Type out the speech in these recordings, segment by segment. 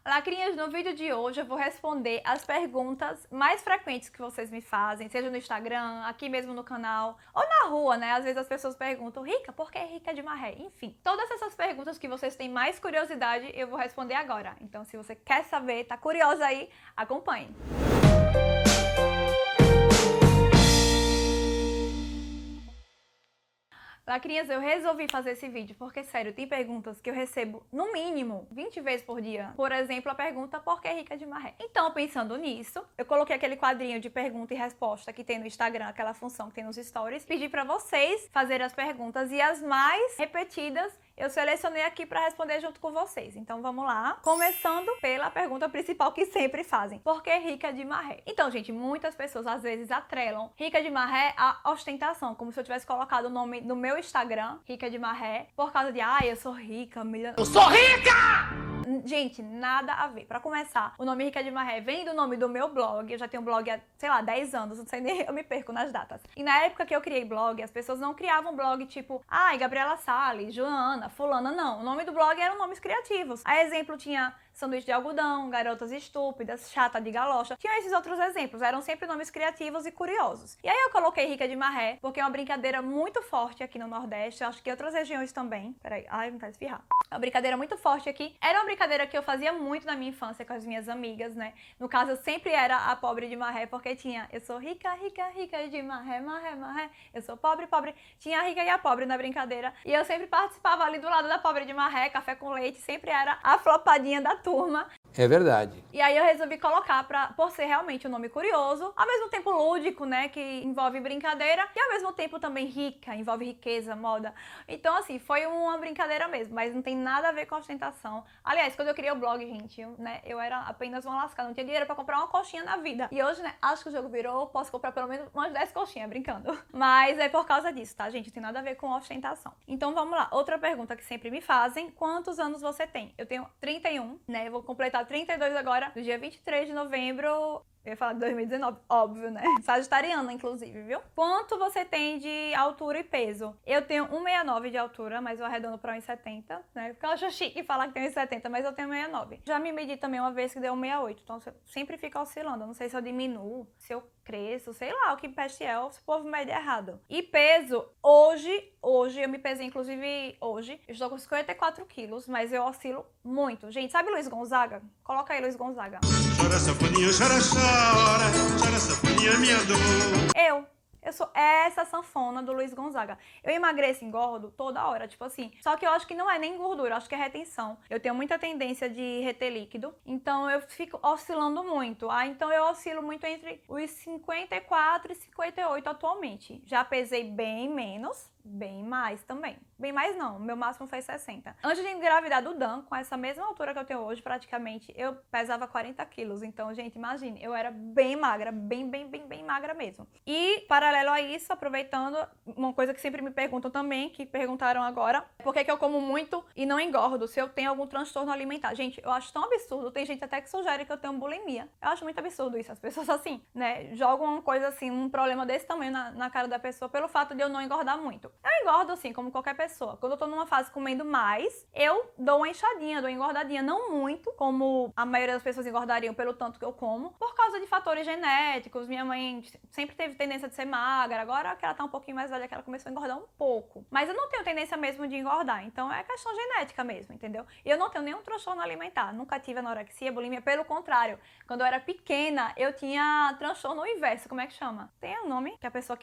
Lacrinhas, no vídeo de hoje eu vou responder as perguntas mais frequentes que vocês me fazem, seja no Instagram, aqui mesmo no canal, ou na rua, né? Às vezes as pessoas perguntam, Rica, por que Rica de Marré? Enfim, todas essas perguntas que vocês têm mais curiosidade, eu vou responder agora. Então, se você quer saber, tá curiosa aí, acompanhe. Lacrinhas, eu resolvi fazer esse vídeo porque, sério, tem perguntas que eu recebo, no mínimo, 20 vezes por dia. Por exemplo, a pergunta, por que Rica de Marré? Então, pensando nisso, eu coloquei aquele quadrinho de pergunta e resposta que tem no Instagram, aquela função que tem nos stories, pedi pra vocês fazerem as perguntas e as mais repetidas eu selecionei aqui para responder junto com vocês. Então vamos lá. Começando pela pergunta principal que sempre fazem. Por que Rica de Marré? Então, gente, muitas pessoas às vezes atrelam Rica de Marré à ostentação, como se eu tivesse colocado o nome no meu Instagram, Rica de Marré, por causa de, eu sou rica, Eu sou rica! Gente, nada a ver. Pra começar, o nome Rica de Marré vem do nome do meu blog. Eu já tenho blog há, sei lá, 10 anos, não sei nem, eu me perco nas datas. E na época que eu criei blog, as pessoas não criavam blog tipo, Gabriela Salles, Joana, fulana, não. O nome do blog eram nomes criativos. A exemplo tinha Sanduíche de Algodão, Garotas Estúpidas, Chata de Galocha. Tinha esses outros exemplos, eram sempre nomes criativos e curiosos. E aí eu coloquei Rica de Marré, porque é uma brincadeira muito forte aqui no Nordeste, eu acho que em outras regiões também. Peraí, não tá esfirrar. É uma brincadeira muito forte aqui. Era uma brincadeira que eu fazia muito na minha infância com as minhas amigas, né? No caso, eu sempre era a pobre de Marré, porque tinha, eu sou rica, rica, rica de Marré, Marré, Marré. Eu sou pobre, pobre. Tinha a rica e a pobre na brincadeira. E eu sempre participava ali do lado da pobre de Marré, café com leite, sempre era a flopadinha da turma. É verdade. E aí eu resolvi colocar por ser realmente um nome curioso, ao mesmo tempo lúdico, né, que envolve brincadeira, e ao mesmo tempo também rica, envolve riqueza, moda. Então, assim, foi uma brincadeira mesmo, mas não tem nada a ver com ostentação. Aliás, quando eu criei o blog, gente, eu era apenas uma lascada, não tinha dinheiro pra comprar uma coxinha na vida. E hoje, né, acho que o jogo virou, posso comprar pelo menos umas 10 coxinhas, brincando. Mas é por causa disso, tá, gente? Não tem nada a ver com ostentação. Então, vamos lá. Outra pergunta que sempre me fazem, quantos anos você tem? Eu tenho 31, né, eu vou completar 32 agora, no dia 23 de novembro, eu ia falar de 2019, óbvio, né? Sagitariana, inclusive, viu? Quanto você tem de altura e peso? Eu tenho 1,69 de altura, mas eu arredondo pra 1,70, né? Porque eu acho chique falar que tem 1,70, mas eu tenho 1,69. Já me medi também uma vez que deu 1,68, então sempre fica oscilando. Eu não sei se eu diminuo, se eu cresço, sei lá o que peste é, se o povo mede errado. E peso, hoje eu me pesei, inclusive hoje, eu estou com 54 quilos, mas eu oscilo muito. Gente, sabe Luiz Gonzaga? Coloca aí Luiz Gonzaga. Chora sanfoninha, chora sanfoninha, minha dor. Eu sou essa sanfona do Luiz Gonzaga. Eu emagreço e engordo toda hora, tipo assim. Só que eu acho que não é nem gordura, eu acho que é retenção. Eu tenho muita tendência de reter líquido, então eu fico oscilando muito. Então eu oscilo muito entre os 54 e 58 atualmente. Já pesei bem menos, bem mais também. Bem mais não, meu máximo foi 60. Antes de engravidar do Dan, com essa mesma altura que eu tenho hoje, praticamente, eu pesava 40 quilos. Então, gente, imagine, eu era bem magra, bem magra mesmo. E, paralelo a isso, aproveitando, uma coisa que sempre me perguntam também, que perguntaram agora, por que eu como muito e não engordo, se eu tenho algum transtorno alimentar. Gente, eu acho tão absurdo, tem gente até que sugere que eu tenho bulimia. Eu acho muito absurdo isso, as pessoas assim, né, jogam uma coisa assim, um problema desse tamanho na cara da pessoa pelo fato de eu não engordar muito. Eu engordo assim, como qualquer pessoa. Quando eu tô numa fase comendo mais, eu dou uma inchadinha, dou uma engordadinha, não muito, como a maioria das pessoas engordariam pelo tanto que eu como, por causa de fatores genéticos. Minha mãe sempre teve tendência de ser magra, agora que ela tá um pouquinho mais velha, que ela começou a engordar um pouco. Mas eu não tenho tendência mesmo de engordar, então é questão genética mesmo, entendeu? E eu não tenho nenhum transtorno alimentar, nunca tive anorexia, bulimia, pelo contrário. Quando eu era pequena, eu tinha transtorno inverso, como é que chama? Tem um nome que a pessoa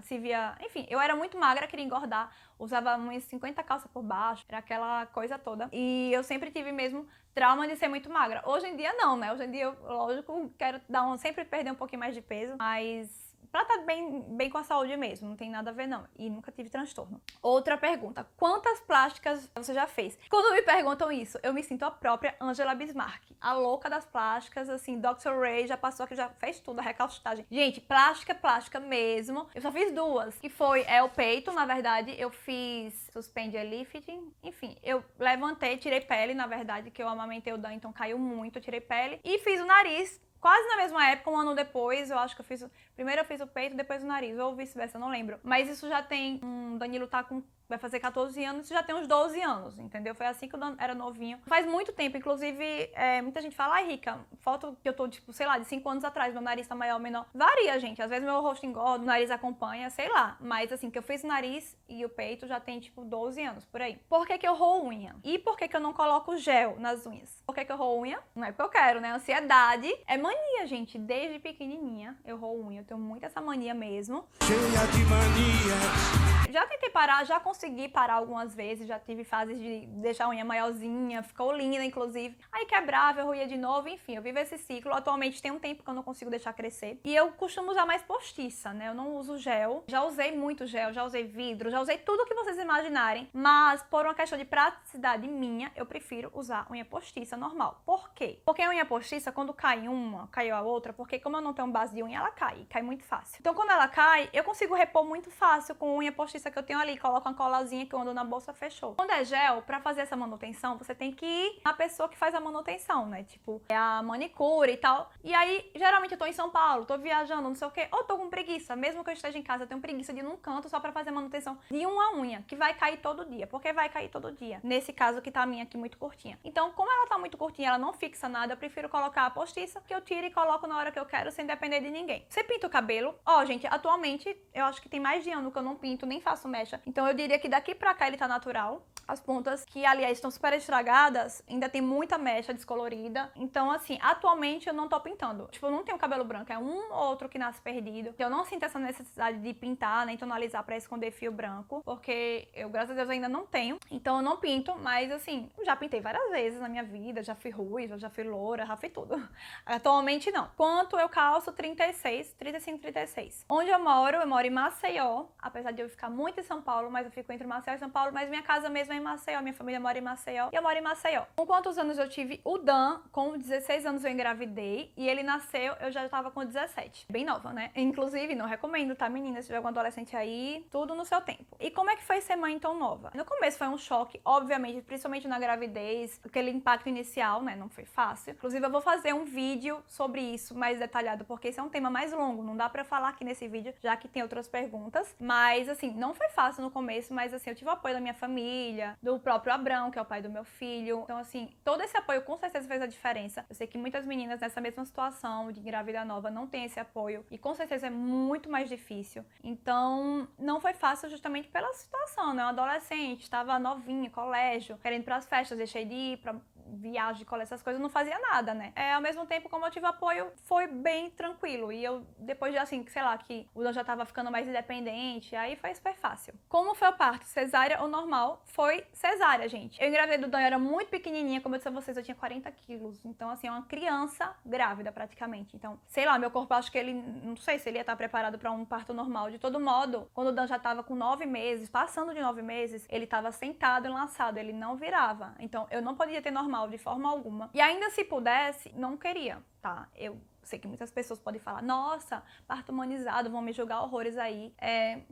se via... Enfim, eu era muito magra, queria engordar, usava umas 50 calças por baixo, era aquela coisa toda. E eu sempre tive mesmo trauma de ser muito magra. Hoje em dia não, né? Hoje em dia eu, lógico, quero sempre perder um pouquinho mais de peso, mas pra estar bem com a saúde mesmo, não tem nada a ver não. E nunca tive transtorno. Outra pergunta, quantas plásticas você já fez? Quando me perguntam isso, eu me sinto a própria Angela Bismarck, a louca das plásticas, assim, Dr. Ray já passou aqui, já fez tudo, a recalcitragem. Gente, plástica mesmo. Eu só fiz duas, que foi, o peito, na verdade, eu fiz suspend lifting, enfim, eu levantei, tirei pele, na verdade, que eu amamentei o Dan, então caiu muito, eu tirei pele, e fiz o nariz, quase na mesma época, um ano depois, eu acho que eu fiz... Primeiro eu fiz o peito, depois o nariz, ou vice-versa, eu não lembro. Mas isso já tem... Danilo tá com vai fazer 14 anos, você já tem uns 12 anos, entendeu? Foi assim que eu era novinho. Faz muito tempo, inclusive, muita gente fala, ai, Rica, foto que eu tô, tipo, sei lá, de 5 anos atrás, meu nariz tá maior ou menor. Varia, gente. Às vezes meu rosto engorda, o nariz acompanha, sei lá. Mas, assim, que eu fiz o nariz e o peito já tem, tipo, 12 anos, por aí. Por que que eu roo unha? E por que que eu não coloco gel nas unhas? Por que que eu roo unha? Não é porque eu quero, né? Ansiedade é mania, gente. Desde pequenininha eu roo unha. Eu tenho muito essa mania mesmo. Cheia de manias. Já tentei parar, já consegui parar algumas vezes, já tive fases de deixar a unha maiorzinha, ficou linda, inclusive. Aí quebrava, eu roía de novo, enfim, eu vivo esse ciclo. Atualmente tem um tempo que eu não consigo deixar crescer. E eu costumo usar mais postiça, né? Eu não uso gel. Já usei muito gel, já usei vidro, já usei tudo que vocês imaginarem. Mas, por uma questão de praticidade minha, eu prefiro usar unha postiça normal. Por quê? Porque a unha postiça, quando cai uma, caiu a outra, porque como eu não tenho base de unha, ela cai muito fácil. Então, quando ela cai, eu consigo repor muito fácil com unha postiça que eu tenho ali, coloco uma colazinha que eu ando na bolsa, fechou. Quando é gel, pra fazer essa manutenção, você tem que ir na pessoa que faz a manutenção, né? Tipo, é a manicure e tal. E aí, geralmente eu tô em São Paulo, tô viajando, não sei o quê, ou tô com preguiça. Mesmo que eu esteja em casa, eu tenho preguiça de ir num canto só pra fazer manutenção de uma unha, que vai cair todo dia. Porque vai cair todo dia. Nesse caso que tá a minha aqui muito curtinha. Então, como ela tá muito curtinha, ela não fixa nada, eu prefiro colocar a postiça, que eu tiro e coloco na hora que eu quero, sem depender de ninguém. Você pinta o cabelo? Ó, gente, atualmente, eu acho que tem mais de ano que eu não pinto, nem faço mecha. Então eu diria que daqui pra cá ele tá natural. As pontas, que aliás estão super estragadas, ainda tem muita mecha descolorida. Então assim, atualmente eu não tô pintando. Tipo, eu não tenho cabelo branco, é um ou outro que nasce perdido. Eu não sinto essa necessidade de pintar, nem tonalizar pra esconder fio branco, porque eu, graças a Deus, ainda não tenho. Então eu não pinto, mas assim, já pintei várias vezes na minha vida, já fui ruiva, já fui loura, já fui tudo. Atualmente não. Quanto eu calço? 36, 35, 36. Onde eu moro em Maceió, apesar de eu ficar muito em São Paulo, mas eu fico entre Maceió e São Paulo, mas minha casa mesmo é em Maceió, minha família mora em Maceió e eu moro em Maceió. Com quantos anos eu tive o Dan? Com 16 anos eu engravidei e ele nasceu, eu já tava com 17. Bem nova, né? Inclusive, não recomendo, tá, menina? Se tiver algum adolescente aí, tudo no seu tempo. E como é que foi ser mãe tão nova? No começo foi um choque, obviamente, principalmente na gravidez, aquele impacto inicial, né? Não foi fácil. Inclusive, eu vou fazer um vídeo sobre isso mais detalhado, porque esse é um tema mais longo, não dá pra falar aqui nesse vídeo, já que tem outras perguntas. Mas, assim, não foi fácil no começo, mas, assim, eu tive o apoio da minha família, do próprio Abrão, que é o pai do meu filho. Então, assim, todo esse apoio com certeza fez a diferença. Eu sei que muitas meninas nessa mesma situação de engravida nova não têm esse apoio e com certeza é muito mais difícil. Então, não foi fácil justamente pela situação, né? Eu adolescente, estava novinha, colégio, querendo ir pras festas, deixei de ir pra viagem de colégio, essas coisas, não fazia nada, né? Ao mesmo tempo, como eu tive apoio, foi bem tranquilo. E eu, depois de, assim, sei lá, que o Dan já tava ficando mais independente, aí foi super fácil. Como foi o parto? Cesárea ou normal? Foi cesárea, gente. Eu engravidei do Dan, eu era muito pequenininha, como eu disse a vocês, eu tinha 40 quilos. Então, assim, é uma criança grávida, praticamente. Então, sei lá, meu corpo, acho que ele, não sei se ele ia estar preparado pra um parto normal. De todo modo, quando o Dan já tava com 9 meses, passando de 9 meses, ele tava sentado e lançado, ele não virava. Então, eu não podia ter normal de forma alguma. E ainda se pudesse, não queria, tá? Eu sei que muitas pessoas podem falar, nossa, parto humanizado, vão me julgar horrores aí.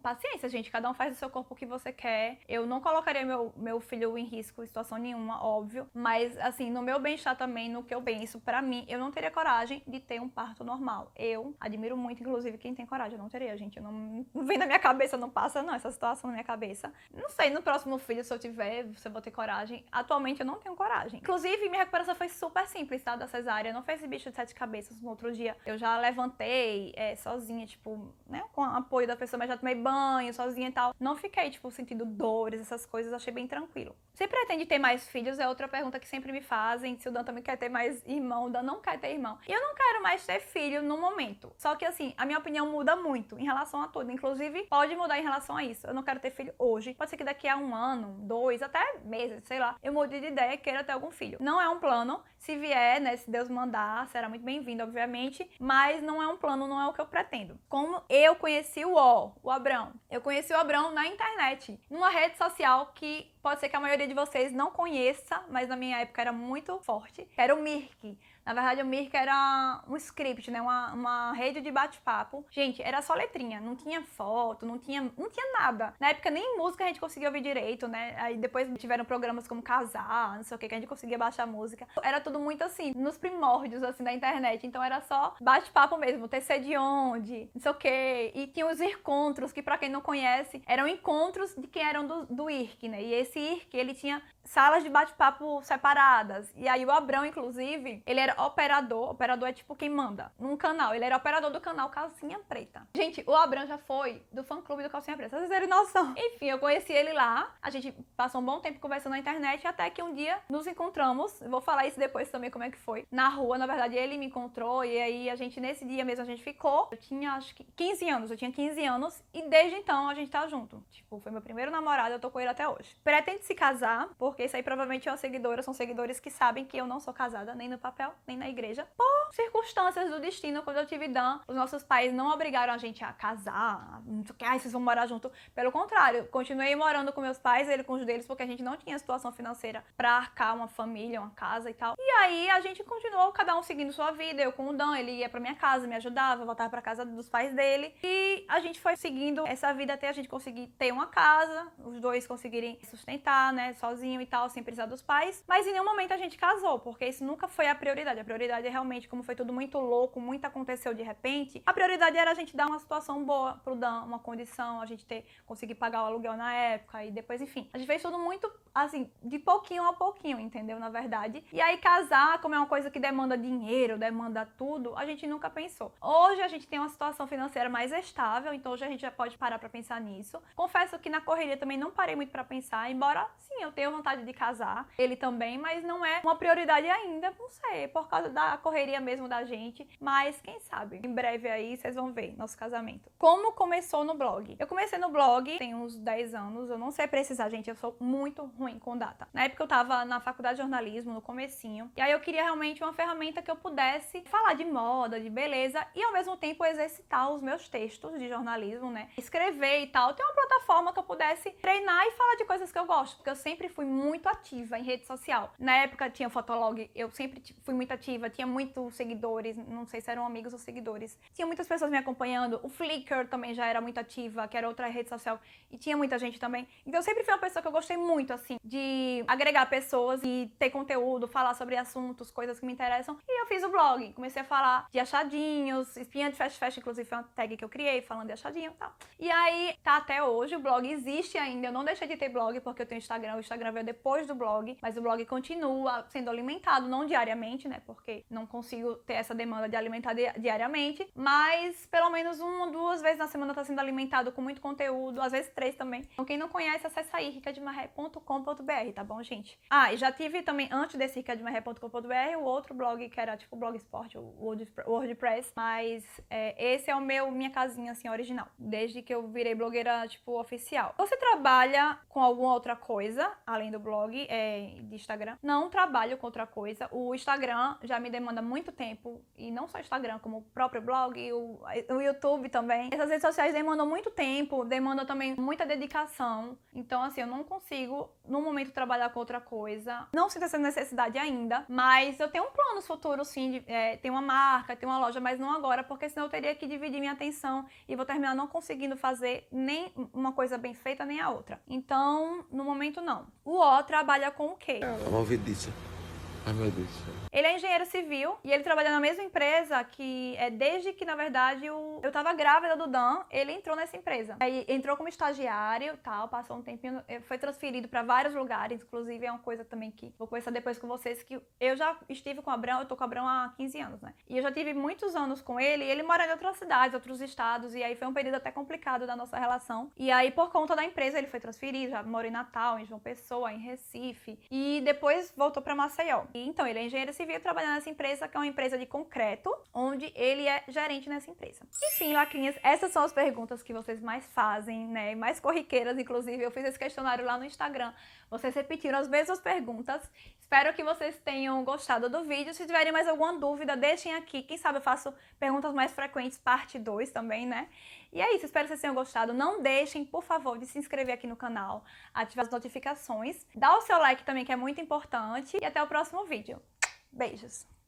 Paciência, gente, cada um faz do seu corpo o que você quer. Eu não colocaria meu filho em risco em situação nenhuma, óbvio. Mas, assim, no meu bem-estar também, no que eu penso, pra mim, eu não teria coragem de ter um parto normal. Eu admiro muito, inclusive, quem tem coragem. Eu não teria, gente. Eu não vem na minha cabeça, não passa, não, essa situação na minha cabeça. Não sei, no próximo filho, se eu tiver, se eu vou ter coragem. Atualmente, eu não tenho coragem. Inclusive, minha recuperação foi super simples, tá? Da cesárea. Não fez esse bicho de 7 cabeças no outro dia. Eu já levantei sozinha, tipo, né, com o apoio da pessoa, mas já tomei banho sozinha e tal. Não fiquei, tipo, sentindo dores, essas coisas, achei bem tranquilo. Você pretende ter mais filhos? É outra pergunta que sempre me fazem. Se o Dan também quer ter mais irmão, o Dan não quer ter irmão. E eu não quero mais ter filho no momento. Só que, assim, a minha opinião muda muito em relação a tudo. Inclusive, pode mudar em relação a isso. Eu não quero ter filho hoje. Pode ser que daqui a 1 ano, 2, até meses, sei lá, eu mude de ideia e queira ter algum filho. Não é um plano. Se vier, né, se Deus mandar, será muito bem-vindo, obviamente. Mas não é um plano, não é o que eu pretendo. Como eu conheci o Abrão. Eu conheci o Abrão na internet, numa rede social que pode ser que a maioria de vocês não conheça, mas na minha época era muito forte, era o Mirk. Na verdade, o Mirk era um script, né? Uma rede de bate-papo. Gente, era só letrinha, não tinha foto, não tinha nada. Na época, nem música a gente conseguia ouvir direito, né? Aí depois tiveram programas como Casar, não sei o que a gente conseguia baixar música. Era tudo muito assim, nos primórdios, assim, da internet. Então era só bate-papo mesmo, TC de onde, não sei o que. E tinha os encontros, que pra quem não conhece, eram encontros de quem eram do IRC, né? E esse IRC, ele tinha salas de bate-papo separadas. E aí o Abrão, inclusive, ele era operador é tipo quem manda num canal, ele era operador do canal Calcinha Preta. Gente, o Abrão já foi do fã-clube do Calcinha Preta, vocês terem noção. Enfim, eu conheci ele lá, a gente passou um bom tempo conversando na internet, até que um dia nos encontramos, eu vou falar isso depois também como é que foi, na rua. Na verdade ele me encontrou e aí a gente, nesse dia mesmo, a gente ficou. Eu tinha acho que 15 anos, e desde então a gente tá junto. Tipo, foi meu primeiro namorado, eu tô com ele até hoje. Pretende se casar, porque isso aí provavelmente é uma seguidora, são seguidores que sabem que eu não sou casada, nem no papel, nem na igreja. Por circunstâncias do destino, quando eu tive Dan, os nossos pais não obrigaram a gente a casar, não sei o que, vocês vão morar junto. Pelo contrário, continuei morando com meus pais, ele com os deles, porque a gente não tinha situação financeira pra arcar uma família, uma casa e tal. E aí a gente continuou, cada um seguindo sua vida, eu com o Dan, ele ia pra minha casa, me ajudava, voltava pra casa dos pais dele. E a gente foi seguindo essa vida até a gente conseguir ter uma casa, os dois conseguirem sustentar, né, sozinho e tal, sem precisar dos pais. Mas em nenhum momento a gente casou, porque isso nunca foi a prioridade. A prioridade é realmente, como foi tudo muito louco, muito aconteceu de repente, a prioridade era a gente dar uma situação boa pro Dan, uma condição, a gente conseguir pagar o aluguel na época e depois, enfim. A gente fez tudo muito, assim, de pouquinho a pouquinho, entendeu? Na verdade. E aí casar, como é uma coisa que demanda dinheiro, demanda tudo, a gente nunca pensou. Hoje a gente tem uma situação financeira mais estável, então hoje a gente já pode parar pra pensar nisso. Confesso que na correria também não parei muito pra pensar, embora, sim, eu tenho vontade de casar, ele também, mas não é uma prioridade ainda, não sei, por causa da correria mesmo da gente, mas quem sabe, em breve aí vocês vão ver nosso casamento. Como começou no blog? Eu comecei no blog tem uns 10 anos, eu não sei precisar, gente, eu sou muito ruim com data. Na época eu tava na faculdade de jornalismo, no comecinho, e aí eu queria realmente uma ferramenta que eu pudesse falar de moda, de beleza, e ao mesmo tempo exercitar os meus textos de jornalismo, né, escrever e tal, ter uma plataforma que eu pudesse treinar e falar de coisas que eu gosto, porque eu sempre fui muito ativa em rede social. Na época tinha Fotolog, eu sempre fui muito ativa, tinha muitos seguidores, não sei se eram amigos ou seguidores. Tinha muitas pessoas me acompanhando, o Flickr também já era muito ativa, que era outra rede social, e tinha muita gente também. Então eu sempre fui uma pessoa que eu gostei muito, assim, de agregar pessoas e ter conteúdo, falar sobre assuntos, coisas que me interessam. E eu fiz o blog, comecei a falar de achadinhos, espinha de fast, inclusive foi uma tag que eu criei, falando de achadinho e tal. E aí, tá até hoje, o blog existe ainda, eu não deixei de ter blog porque eu tenho Instagram, o Instagram veio depois do blog, mas o blog continua sendo alimentado, não diariamente, né, porque não consigo ter essa demanda de alimentar diariamente, mas pelo menos 1 ou 2 vezes na semana tá sendo alimentado com muito conteúdo, às vezes 3 também. Então quem não conhece, acessa aí, ricademarré.com.br, tá bom, gente? Ah, e já tive também, antes desse ricademarré.com.br, o outro blog que era tipo Blogspot, o WordPress, mas esse é minha casinha, assim, original, desde que eu virei blogueira, tipo, oficial. Você trabalha com alguma outra coisa, além do blog, de Instagram? Não trabalho com outra coisa. O Instagram já me demanda muito tempo, e não só o Instagram, como o próprio blog, o YouTube também. Essas redes sociais demandam muito tempo, demandam também muita dedicação. Então, assim, eu não consigo, no momento, trabalhar com outra coisa. Não sinto essa necessidade ainda, mas eu tenho um plano futuro, sim, de ter uma marca, ter uma loja, mas não agora, porque senão eu teria que dividir minha atenção e vou terminar não conseguindo fazer nem uma coisa bem feita, nem a outra. Então, no momento, não. O O trabalha com o quê? É uma ouvidiça. Ai, meu Deus. Ele é engenheiro civil e ele trabalha na mesma empresa que desde que, na verdade, eu tava grávida do Dan, ele entrou nessa empresa. Aí entrou como estagiário, tal, passou um tempinho, foi transferido para vários lugares, inclusive é uma coisa também que vou conversar depois com vocês, que eu já estive com o Abrão, eu tô com o Abrão há 15 anos, né? E eu já tive muitos anos com ele, e ele mora em outras cidades, outros estados, e aí foi um período até complicado da nossa relação. E aí, por conta da empresa, ele foi transferido, já mora em Natal, em João Pessoa, em Recife, e depois voltou para Maceió. E então, ele é engenheiro civil trabalhando nessa empresa, que é uma empresa de concreto, onde ele é gerente nessa empresa. Enfim, lacrinhas, essas são as perguntas que vocês mais fazem, né? Mais corriqueiras, inclusive. Eu fiz esse questionário lá no Instagram. Vocês repetiram as mesmas perguntas. Espero que vocês tenham gostado do vídeo. Se tiverem mais alguma dúvida, deixem aqui. Quem sabe eu faço perguntas mais frequentes, parte 2 também, né? E é isso, espero que vocês tenham gostado. Não deixem, por favor, de se inscrever aqui no canal, ativar as notificações, dá o seu like também, que é muito importante, e até o próximo vídeo. Beijos!